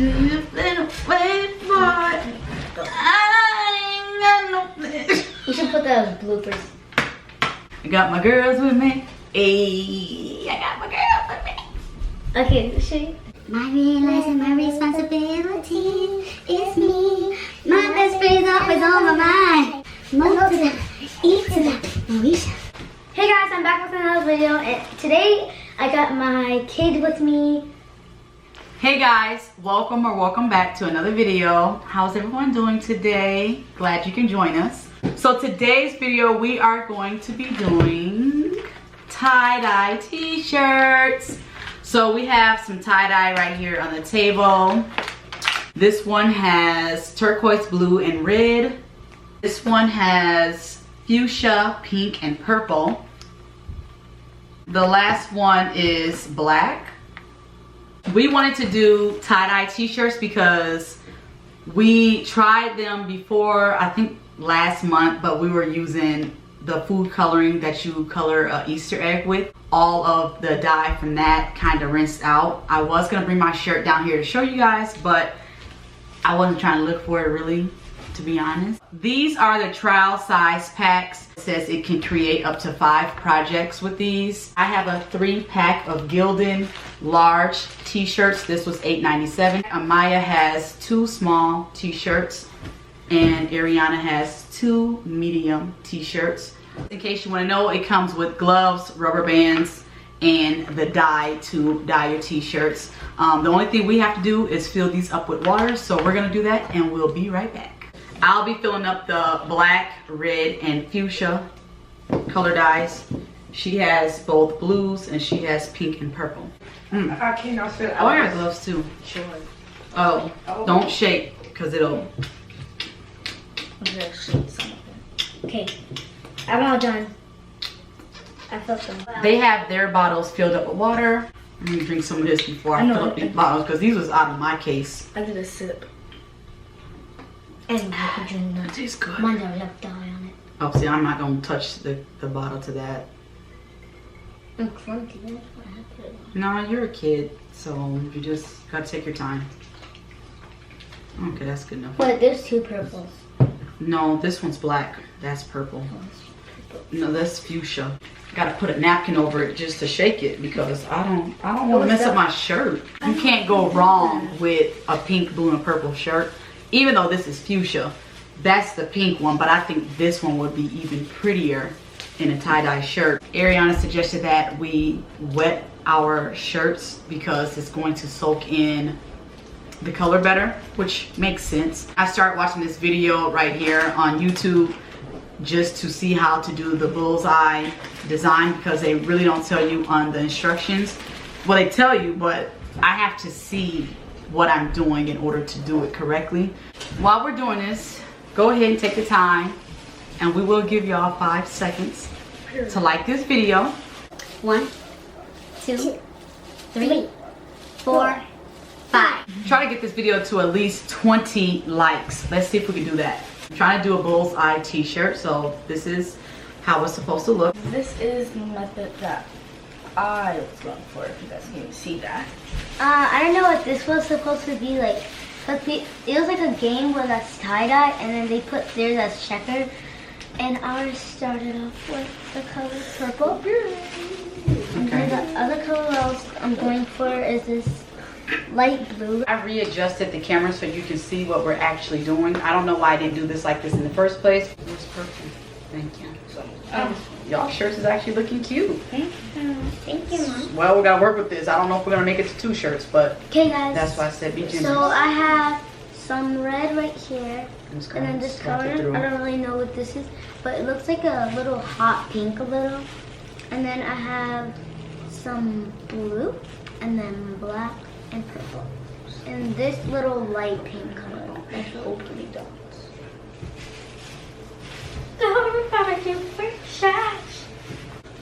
you've been waiting for it. I ain't got no place. You should put that as bloopers. I got my girls with me. Ayy, I got my girls with me. Okay, show you. My realizing my responsibility is me. My best friend's always on my mind. Most of them, each of them, Moesha. Hey guys, I'm back with another video, and today I got my kid with me. Hey guys, welcome back to another video. How's everyone doing today? Glad you can join us. So today's video we are going to be doing tie-dye t-shirts. So we have some tie-dye right here on the table. This one has turquoise blue and red. This one has fuchsia, pink, and purple. The last one is black. We wanted to do tie-dye t-shirts because we tried them before, I think last month, but we were using the food coloring that you color an Easter egg with. All of the dye from that kind of rinsed out. I was gonna bring my shirt down here to show you guys, but I wasn't trying to look for it really, to be honest. These are the trial size packs. It says it can create up to 5 projects with these. I have a 3-pack of Gildan large t-shirts. This was $8.97. Amaya has 2 small t-shirts and Ariana has 2 medium t-shirts. In case you want to know, it comes with gloves, rubber bands, and the dye to dye your t-shirts. The only thing we have to do is fill these up with water, so we're gonna do that and we'll be right back. I'll be filling up the black, red, and fuchsia color dyes. She has both blues and she has pink and purple. I cannot fit. Oh, I got gloves too. Sure. Oh, don't shake because it'll. Okay, I'm all done. I filled them. They have their bottles filled up with water. I'm gonna drink some of this before I fill up these bottles because these was out of my case. I did a sip. And you can drink that. It tastes good. Mine don't have dye on it. Oh, see, I'm not gonna touch the bottle to that. I'm clunky, that's what happened. No, you're a kid, so you just gotta take your time. Okay, that's good enough. Wait, there's 2 purples. No, this one's black. That's purple. No, that's fuchsia. Gotta put a napkin over it just to shake it because I don't want to mess up my shirt. You can't go wrong with a pink, blue, and purple shirt. Even though this is fuchsia, that's the pink one, but I think this one would be even prettier in a tie-dye shirt. Ariana suggested that we wet our shirts because it's going to soak in the color better, which makes sense. I started watching this video right here on YouTube just to see how to do the bullseye design because they really don't tell you on the instructions. Well, they tell you, but I have to see what I'm doing in order to do it correctly. While we're doing this, go ahead and take the time and we will give y'all 5 seconds to like this video. 1, 2, 3, 4, 5. Try to get this video to at least 20 likes. Let's see if we can do that. I'm trying to do a bullseye t-shirt, so this is how it's supposed to look. This is the method that I was going for, if you guys can even see that. I don't know what this was supposed to be like. But it was like a game where that's tie-dye and then they put theirs as checkered. And ours started off with the color purple. And then the other color I'm going for is this light blue. I readjusted the camera so you can see what we're actually doing. I don't know why I didn't do this like this in the first place. It was perfect. Thank you. Y'all shirts is actually looking cute. Thank you, Mom. Well, we gotta work with this. I don't know if we're gonna make it to 2 shirts, but okay, guys. that's why I said be generous. So I have some red right here, and then this color. I don't really know what this is, but it looks like a little hot pink, a little. And then I have some blue, and then black and purple, and this little light pink color. That's the opening dots.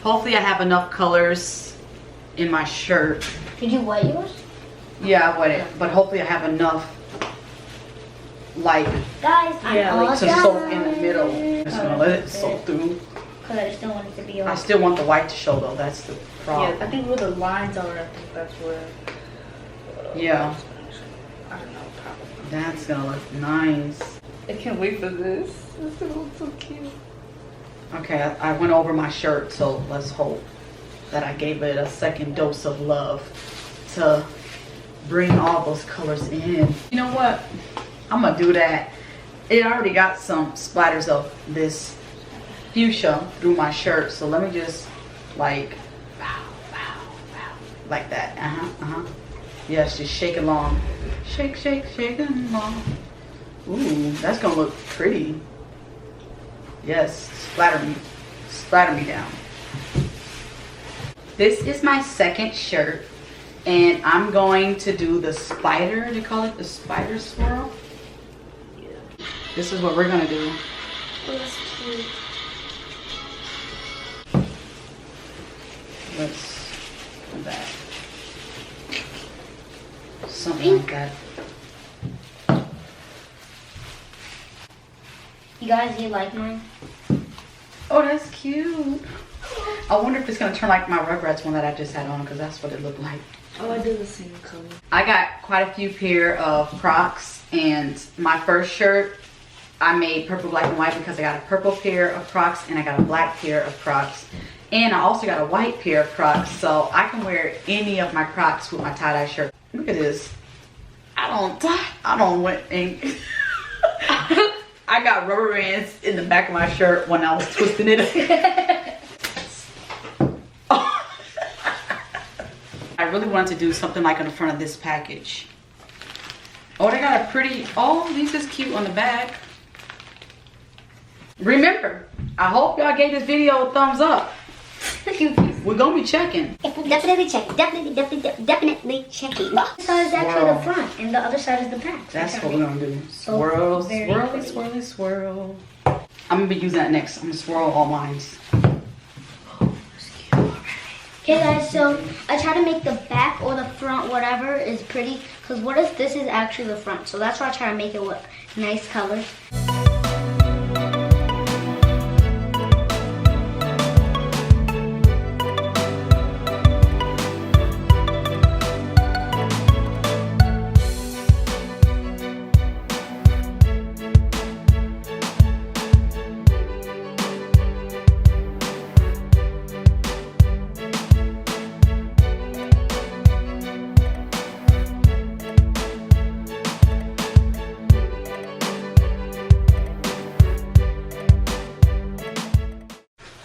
Hopefully I have enough colors in my shirt. Did you wet yours? Yeah, I wet it, but hopefully I have enough light Guys, to soak in the middle. Just gonna let it soak through. Because I just don't want it to be all. I still want the white to show though, that's the problem. Yeah, I think where the lines are, I think that's where. Yeah. I don't know, probably. That's gonna look nice. I can't wait for this. This is gonna look so cute. Okay, I went over my shirt, so let's hope that I gave it a second dose of love to bring all those colors in. You know what? I'm gonna do that. It already got some splatters of this fuchsia through my shirt, so let me just like, like that. Yes, just shake along. Shake, shake, shake along. Ooh, that's gonna look pretty. Yes, splatter me down. This is my second shirt, and I'm going to do the spider. They call it the spider swirl. Yeah. This is what we're gonna do. Oh, that's cute. Let's do that. Something like that. You guys, you like mine? Oh, that's cute. I wonder if it's gonna turn like my Rugrats one that I just had on, because that's what it looked like. Oh, I do the same color. I got quite a few pair of Crocs, and my first shirt I made purple, black, and white because I got a purple pair of Crocs and I got a black pair of Crocs. And I also got a white pair of Crocs, so I can wear any of my Crocs with my tie-dye shirt. Look at this. I don't want ink. I got rubber bands in the back of my shirt when I was twisting it. I really wanted to do something like on the front of this package. Oh, they got a pretty, oh, these is cute on the back. Remember, I hope y'all gave this video a thumbs up. We're gonna be checking. Definitely check. Definitely checking. This side is actually the front, and the other side is the back. That's what we're gonna do. Swirl, very swirly, pretty. swirly, swirl. I'm gonna be using that next. I'm gonna swirl all mine. Okay guys, so I try to make the back or the front, whatever, is pretty. Because what if this is actually the front? So that's why I try to make it with nice colors.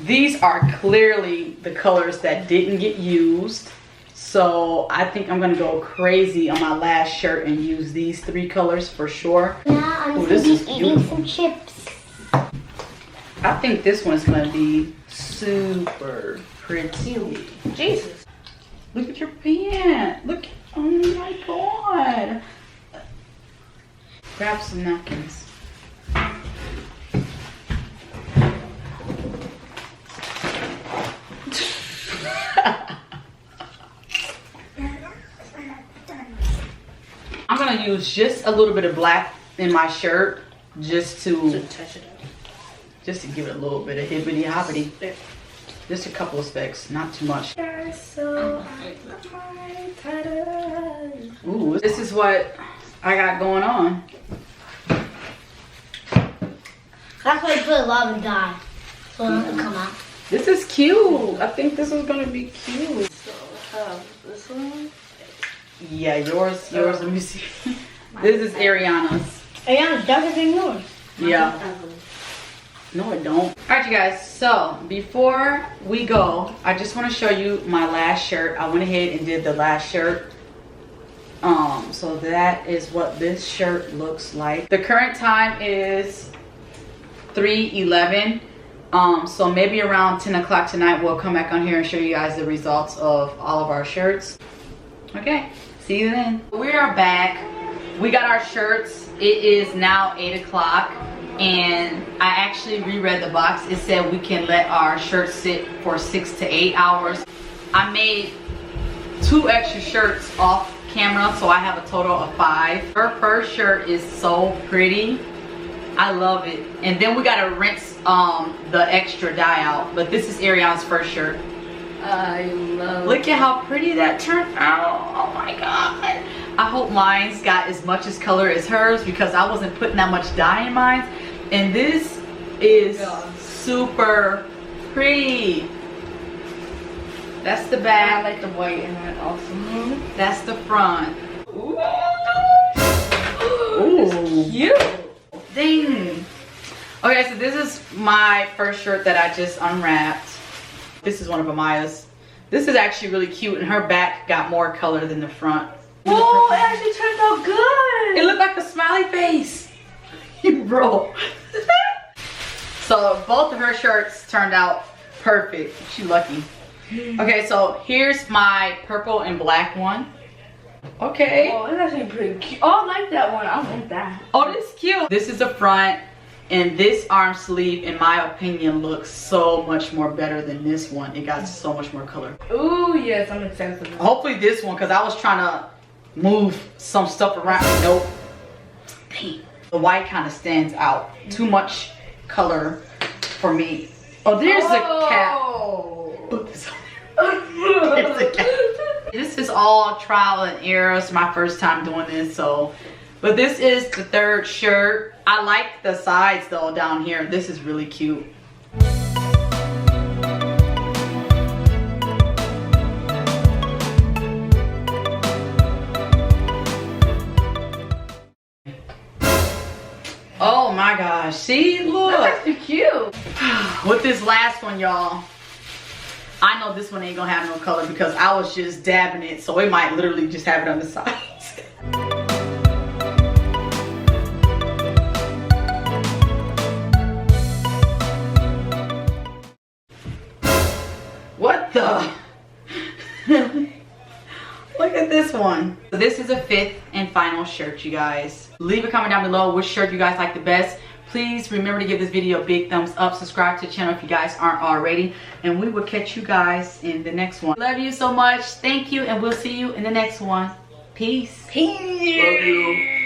These are clearly the colors that didn't get used. So I think I'm gonna go crazy on my last shirt and use these 3 colors for sure. Now I'm Ooh, gonna this be is eating beautiful. some chips. I think this one's gonna be super pretty. Jesus. Look at your pant. Look, oh my God. Grab some napkins. I'm gonna use just a little bit of black in my shirt just to Touch it up. just to give it a little bit of hibbity hoppity. Just a couple of specks, not too much. So Ooh, this is what I got going on. That's why I put a lot of dye, so it doesn't come out. This is cute. I think this is gonna be cute. So this one. Yeah, yours. Let me see. This is Ariana's. Ariana's darker than yours. Yeah. No, it don't. All right, you guys. So before we go, I just want to show you my last shirt. I went ahead and did the last shirt. So that is what this shirt looks like. The current time is 3:11. So maybe around 10 o'clock tonight, we'll come back on here and show you guys the results of all of our shirts. Okay, see you then. We are back. We got our shirts. It is now 8 o'clock. And I actually reread the box. It said we can let our shirts sit for 6 to 8 hours. I made 2 extra shirts off camera, so I have a total of 5. Her first shirt is so pretty. I love it. And then we gotta rinse the extra dye out. But this is Ariana's first shirt. I love Look at how pretty that turned out. Oh my God. I hope mine's got as much as color as hers because I wasn't putting that much dye in mine. And this is super pretty. That's the back. I like the white in that also. That's the front. Ooh. Ooh. Cute. Dang. Okay, so this is my first shirt that I just unwrapped. This is one of Amaya's. This is actually really cute, and her back got more color than the front. Oh, it actually turned out good. It looked like a smiley face. Bro. So both of her shirts turned out perfect. She lucky. Okay, so here's my purple and black one. Okay. Oh, it's actually pretty cute. Oh, I like that one. I want that. Oh, this is cute. This is the front, and this arm sleeve, in my opinion, looks so much more better than this one. It got so much more color. Ooh, yes, I'm excited for this. Hopefully this one, because I was trying to move some stuff around. Nope. Dang. The white kind of stands out. Too much color for me. Oh, there's the cap. Look, there's the cap. This is all trial and error. It's my first time doing this, so. But this is the third shirt. I like the sides though down here. This is really cute. Oh my gosh, see, look. That's actually cute. With this last one, y'all, I know this one ain't gonna have no color because I was just dabbing it, so it might literally just have it on the sides. What the? Look at this one. So this is a fifth and final shirt, you guys. Leave a comment down below which shirt you guys like the best. Please remember to give this video a big thumbs up. Subscribe to the channel if you guys aren't already. And we will catch you guys in the next one. Love you so much. Thank you. And we'll see you in the next one. Peace. Peace. Love you.